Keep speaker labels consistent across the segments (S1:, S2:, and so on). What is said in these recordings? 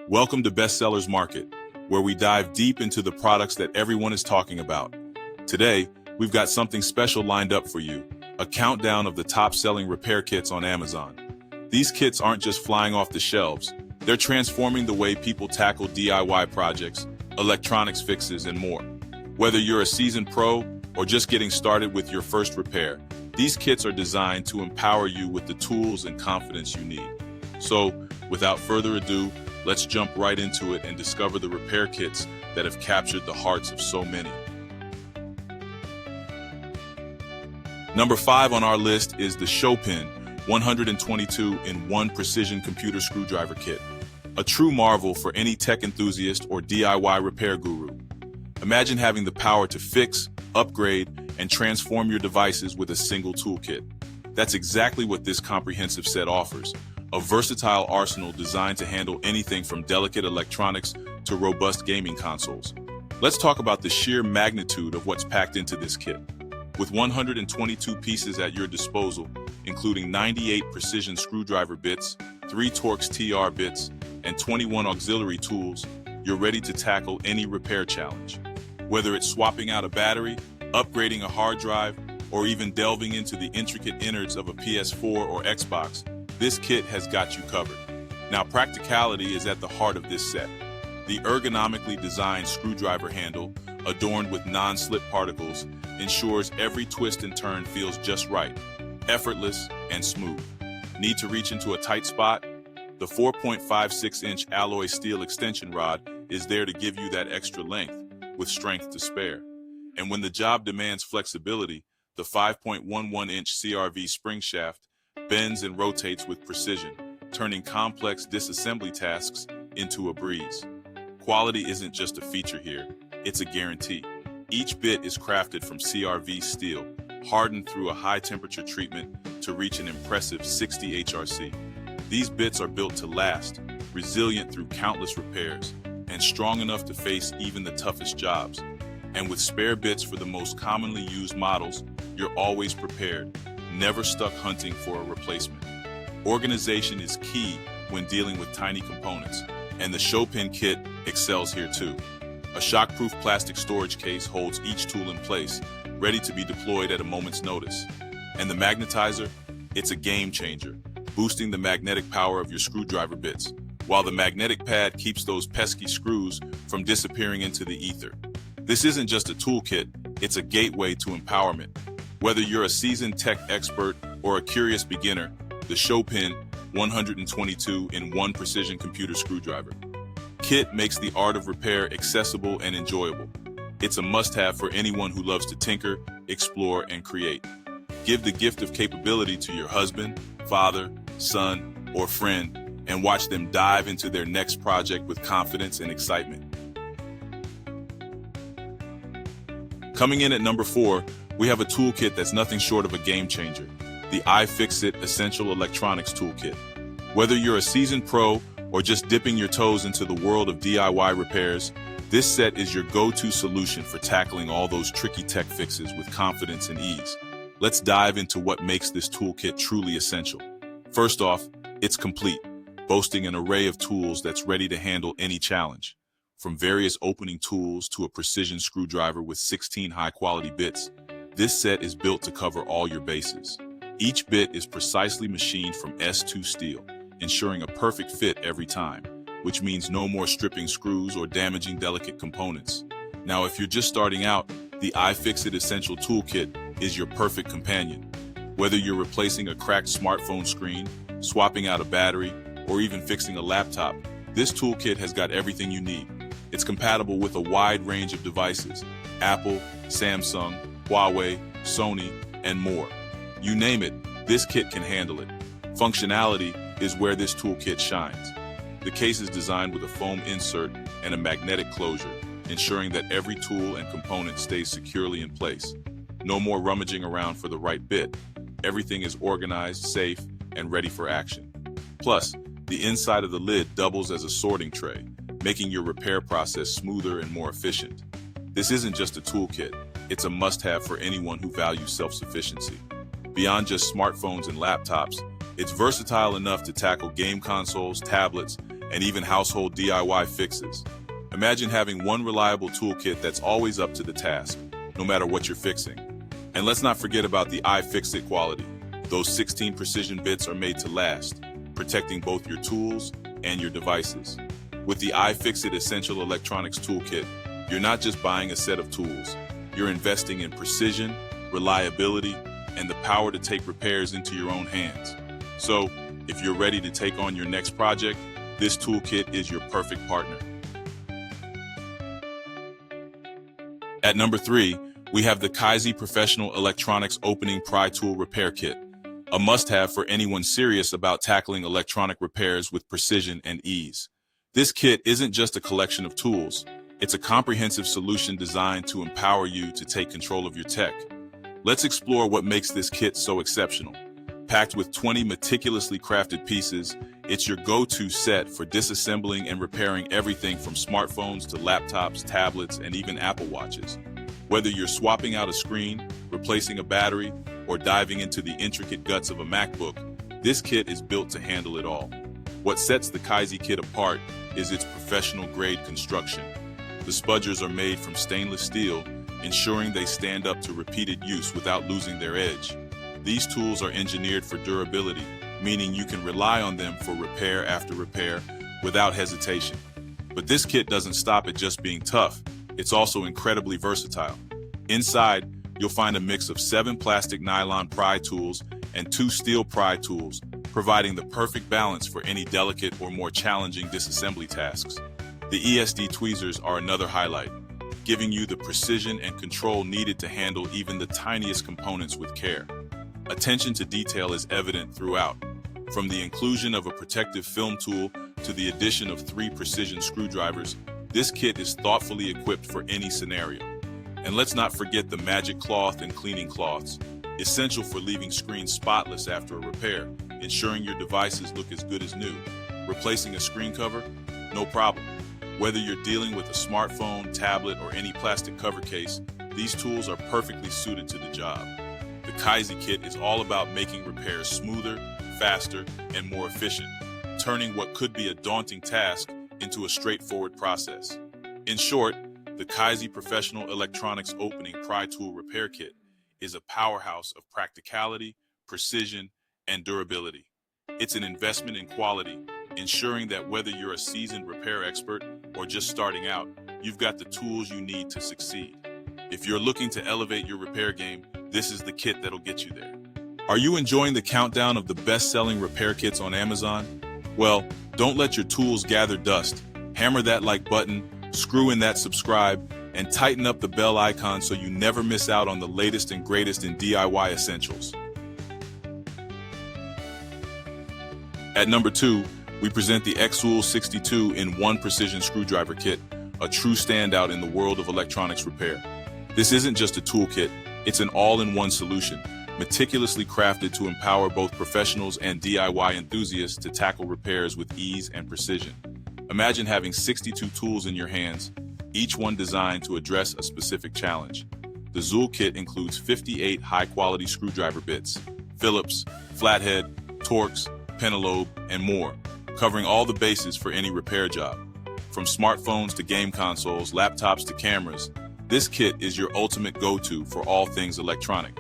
S1: Welcome to Bestsellers Market, where we dive deep into the products that everyone is talking about. Today, we've got something special lined up for you, a countdown of the top-selling repair kits on Amazon. These kits aren't just flying off the shelves, they're transforming the way people tackle DIY projects, electronics fixes, and more. Whether you're a seasoned pro or just getting started with your first repair, these kits are designed to empower you with the tools and confidence you need. So, without further ado, let's jump right into it and discover the repair kits that have captured the hearts of so many. Number 5 on our list is the SHOWPIN 122-in-1 Precision Computer Screwdriver Kit, a true marvel for any tech enthusiast or DIY repair guru. Imagine having the power to fix, upgrade, and transform your devices with a single toolkit. That's exactly what this comprehensive set offers. A versatile arsenal designed to handle anything from delicate electronics to robust gaming consoles. Let's talk about the sheer magnitude of what's packed into this kit. With 122 pieces at your disposal, including 98 precision screwdriver bits, 3 Torx TR bits, and 21 auxiliary tools, you're ready to tackle any repair challenge. Whether it's swapping out a battery, upgrading a hard drive, or even delving into the intricate innards of a PS4 or Xbox, this kit has got you covered. Now, practicality is at the heart of this set. The ergonomically designed screwdriver handle, adorned with non-slip particles, ensures every twist and turn feels just right, effortless and smooth. Need to reach into a tight spot? The 4.56-inch alloy steel extension rod is there to give you that extra length, with strength to spare. And when the job demands flexibility, the 5.11-inch CRV spring shaft bends and rotates with precision, turning complex disassembly tasks into a breeze. Quality isn't just a feature here, it's a guarantee. Each bit is crafted from CRV steel, hardened through a high-temperature treatment to reach an impressive 60 HRC. These bits are built to last, resilient through countless repairs, and strong enough to face even the toughest jobs. And with spare bits for the most commonly used models, you're always prepared, never stuck hunting for a replacement. Organization is key when dealing with tiny components, and the SHOWPIN kit excels here too. A shockproof plastic storage case holds each tool in place, ready to be deployed at a moment's notice. And the magnetizer? It's a game changer, boosting the magnetic power of your screwdriver bits, while the magnetic pad keeps those pesky screws from disappearing into the ether. This isn't just a toolkit, it's a gateway to empowerment. Whether you're a seasoned tech expert or a curious beginner, the SHOWPIN 122-in-1 Precision Computer Screwdriver Kit makes the art of repair accessible and enjoyable. It's a must-have for anyone who loves to tinker, explore, and create. Give the gift of capability to your husband, father, son, or friend, and watch them dive into their next project with confidence and excitement. Coming in at number 4, we have a toolkit that's nothing short of a game changer, the iFixit Essential Electronics Toolkit. Whether you're a seasoned pro or just dipping your toes into the world of DIY repairs, this set is your go-to solution for tackling all those tricky tech fixes with confidence and ease. Let's dive into what makes this toolkit truly essential. First off, it's complete, boasting an array of tools that's ready to handle any challenge. From various opening tools to a precision screwdriver with 16 high-quality bits, this set is built to cover all your bases. Each bit is precisely machined from S2 steel, ensuring a perfect fit every time, which means no more stripping screws or damaging delicate components. Now, if you're just starting out, the iFixit Essential Toolkit is your perfect companion. Whether you're replacing a cracked smartphone screen, swapping out a battery, or even fixing a laptop, this toolkit has got everything you need. It's compatible with a wide range of devices: Apple, Samsung, Huawei, Sony, and more. You name it, this kit can handle it. Functionality is where this toolkit shines. The case is designed with a foam insert and a magnetic closure, ensuring that every tool and component stays securely in place. No more rummaging around for the right bit. Everything is organized, safe, and ready for action. Plus, the inside of the lid doubles as a sorting tray, making your repair process smoother and more efficient. This isn't just a toolkit, it's a must-have for anyone who values self-sufficiency. Beyond just smartphones and laptops, it's versatile enough to tackle game consoles, tablets, and even household DIY fixes. Imagine having one reliable toolkit that's always up to the task, no matter what you're fixing. And let's not forget about the iFixit quality. Those 16 precision bits are made to last, protecting both your tools and your devices. With the iFixit Essential Electronics Toolkit, you're not just buying a set of tools. You're investing in precision, reliability, and the power to take repairs into your own hands. So, if you're ready to take on your next project, this toolkit is your perfect partner. At number 3, we have the Kaisi Professional Electronics Opening Pry Tool Repair Kit, a must-have for anyone serious about tackling electronic repairs with precision and ease. This kit isn't just a collection of tools, it's a comprehensive solution designed to empower you to take control of your tech. Let's explore what makes this kit so exceptional. Packed with 20 meticulously crafted pieces, it's your go-to set for disassembling and repairing everything from smartphones to laptops, tablets, and even Apple Watches. Whether you're swapping out a screen, replacing a battery, or diving into the intricate guts of a MacBook, this kit is built to handle it all. What sets the Kaisi kit apart is its professional-grade construction. The spudgers are made from stainless steel, ensuring they stand up to repeated use without losing their edge. These tools are engineered for durability, meaning you can rely on them for repair after repair without hesitation. But this kit doesn't stop at just being tough. It's also incredibly versatile. Inside, you'll find a mix of 7 plastic nylon pry tools and 2 steel pry tools, providing the perfect balance for any delicate or more challenging disassembly tasks. The ESD tweezers are another highlight, giving you the precision and control needed to handle even the tiniest components with care. Attention to detail is evident throughout, from the inclusion of a protective film tool to the addition of 3 precision screwdrivers. This kit is thoughtfully equipped for any scenario. And let's not forget the magic cloth and cleaning cloths, essential for leaving screens spotless after a repair, ensuring your devices look as good as new. Replacing a screen cover? No problem. Whether you're dealing with a smartphone, tablet, or any plastic cover case, these tools are perfectly suited to the job. The Kaisi kit is all about making repairs smoother, faster, and more efficient, turning what could be a daunting task into a straightforward process. In short, the Kaisi Professional Electronics Opening Pry Tool Repair Kit is a powerhouse of practicality, precision, and durability. It's an investment in quality, ensuring that whether you're a seasoned repair expert or just starting out, you've got the tools you need to succeed. If you're looking to elevate your repair game, this is the kit that'll get you there. Are you enjoying the countdown of the best-selling repair kits on Amazon? Well, don't let your tools gather dust. Hammer that like button, screw in that subscribe, and tighten up the bell icon so you never miss out on the latest and greatest in DIY essentials. At number 2, we present the XOOL 62-in-1 Precision Screwdriver Kit, a true standout in the world of electronics repair. This isn't just a toolkit, it's an all-in-one solution, meticulously crafted to empower both professionals and DIY enthusiasts to tackle repairs with ease and precision. Imagine having 62 tools in your hands, each one designed to address a specific challenge. The XOOL kit includes 58 high-quality screwdriver bits, Phillips, flathead, Torx, Pentalobe, and more, covering all the bases for any repair job. From smartphones to game consoles, laptops to cameras, this kit is your ultimate go-to for all things electronic.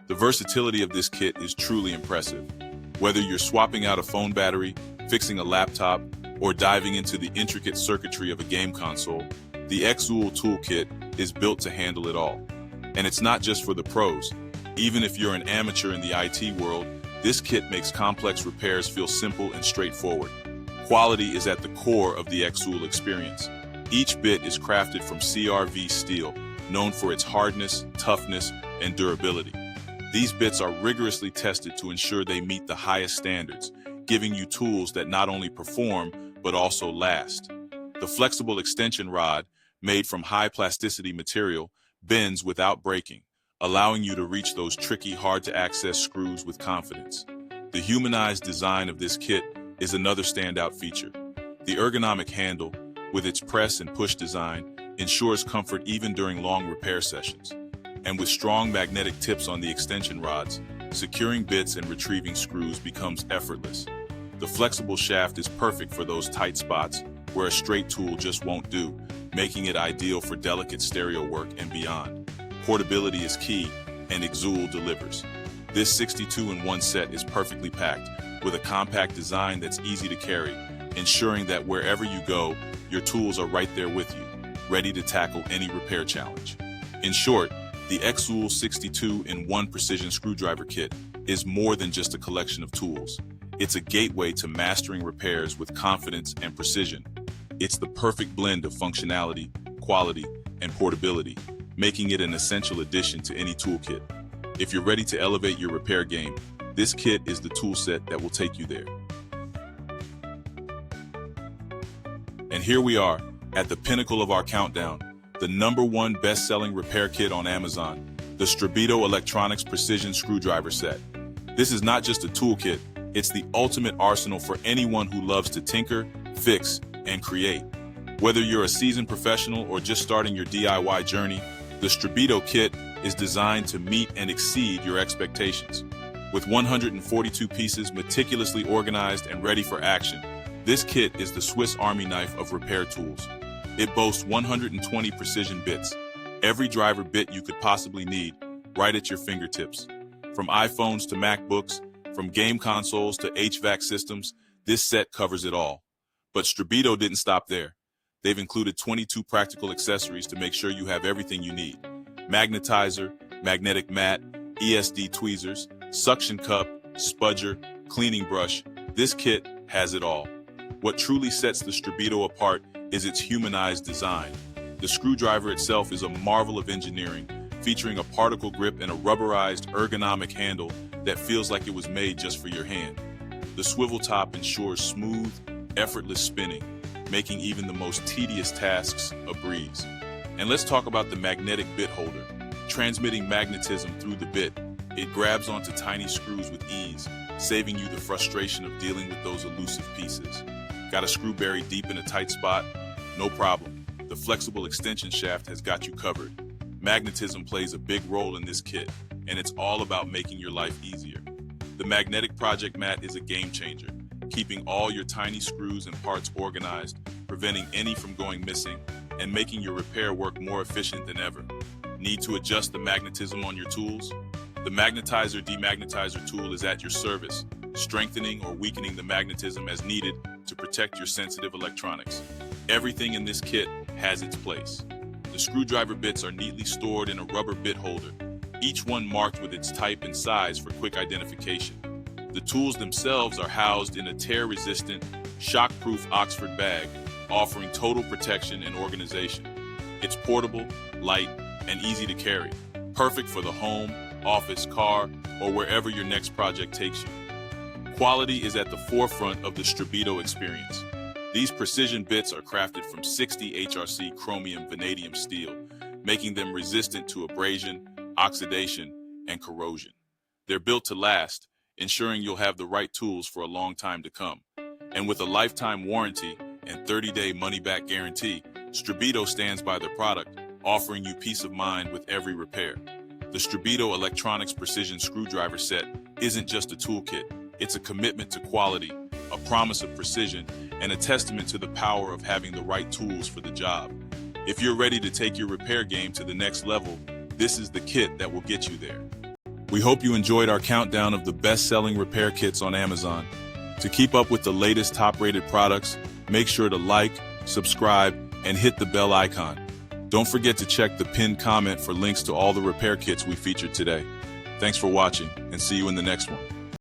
S1: The versatility of this kit is truly impressive. Whether you're swapping out a phone battery, fixing a laptop, or diving into the intricate circuitry of a game console, the XOOL toolkit is built to handle it all. And it's not just for the pros. Even if you're an amateur in the IT world, this kit makes complex repairs feel simple and straightforward. Quality is at the core of the XOOL experience. Each bit is crafted from CRV steel, known for its hardness, toughness, and durability. These bits are rigorously tested to ensure they meet the highest standards, giving you tools that not only perform, but also last. The flexible extension rod, made from high plasticity material, bends without breaking, allowing you to reach those tricky, hard-to-access screws with confidence. The humanized design of this kit is another standout feature. The ergonomic handle, with its press and push design, ensures comfort even during long repair sessions. And with strong magnetic tips on the extension rods, securing bits and retrieving screws becomes effortless. The flexible shaft is perfect for those tight spots where a straight tool just won't do, making it ideal for delicate stereo work and beyond. Portability is key, and XOOL delivers. This 62-in-1 set is perfectly packed, with a compact design that's easy to carry, ensuring that wherever you go, your tools are right there with you, ready to tackle any repair challenge. In short, the XOOL 62-in-1 precision screwdriver kit is more than just a collection of tools. It's a gateway to mastering repairs with confidence and precision. It's the perfect blend of functionality, quality, and portability, making it an essential addition to any toolkit. If you're ready to elevate your repair game, this kit is the tool set that will take you there. And here we are, at the pinnacle of our countdown, the #1 best-selling repair kit on Amazon, the STREBITO Electronics Precision Screwdriver Set. This is not just a toolkit, it's the ultimate arsenal for anyone who loves to tinker, fix, and create. Whether you're a seasoned professional or just starting your DIY journey, the STREBITO kit is designed to meet and exceed your expectations. With 142 pieces meticulously organized and ready for action, this kit is the Swiss Army knife of repair tools. It boasts 120 precision bits, every driver bit you could possibly need, right at your fingertips. From iPhones to MacBooks, from game consoles to HVAC systems, this set covers it all. But STREBITO didn't stop there. They've included 22 practical accessories to make sure you have everything you need. Magnetizer, magnetic mat, ESD tweezers, suction cup, spudger, cleaning brush. This kit has it all. What truly sets the STREBITO apart is its humanized design. The screwdriver itself is a marvel of engineering, featuring a particle grip and a rubberized, ergonomic handle that feels like it was made just for your hand. The swivel top ensures smooth, effortless spinning, making even the most tedious tasks a breeze. And let's talk about the magnetic bit holder. Transmitting magnetism through the bit, it grabs onto tiny screws with ease, saving you the frustration of dealing with those elusive pieces. Got a screw buried deep in a tight spot? No problem. The flexible extension shaft has got you covered. Magnetism plays a big role in this kit, and it's all about making your life easier. The magnetic project mat is a game changer, keeping all your tiny screws and parts organized, preventing any from going missing, and making your repair work more efficient than ever. Need to adjust the magnetism on your tools? The magnetizer demagnetizer tool is at your service, strengthening or weakening the magnetism as needed to protect your sensitive electronics. Everything in this kit has its place. The screwdriver bits are neatly stored in a rubber bit holder, each one marked with its type and size for quick identification. The tools themselves are housed in a tear-resistant, shock-proof Oxford bag, offering total protection and organization. It's portable, light, and easy to carry, perfect for the home, office, car, or wherever your next project takes you. Quality is at the forefront of the STREBITO experience. These precision bits are crafted from 60 HRC Chromium-vanadium steel, making them resistant to abrasion, oxidation, and corrosion. They're built to last, ensuring you'll have the right tools for a long time to come. And with a lifetime warranty and 30-day money-back guarantee, STREBITO stands by their product, offering you peace of mind with every repair. The STREBITO Electronics Precision Screwdriver Set isn't just a toolkit, it's a commitment to quality, a promise of precision, and a testament to the power of having the right tools for the job. If you're ready to take your repair game to the next level, this is the kit that will get you there. We hope you enjoyed our countdown of the best-selling repair kits on Amazon. To keep up with the latest top-rated products, make sure to like, subscribe, and hit the bell icon. Don't forget to check the pinned comment for links to all the repair kits we featured today. Thanks for watching, and see you in the next one.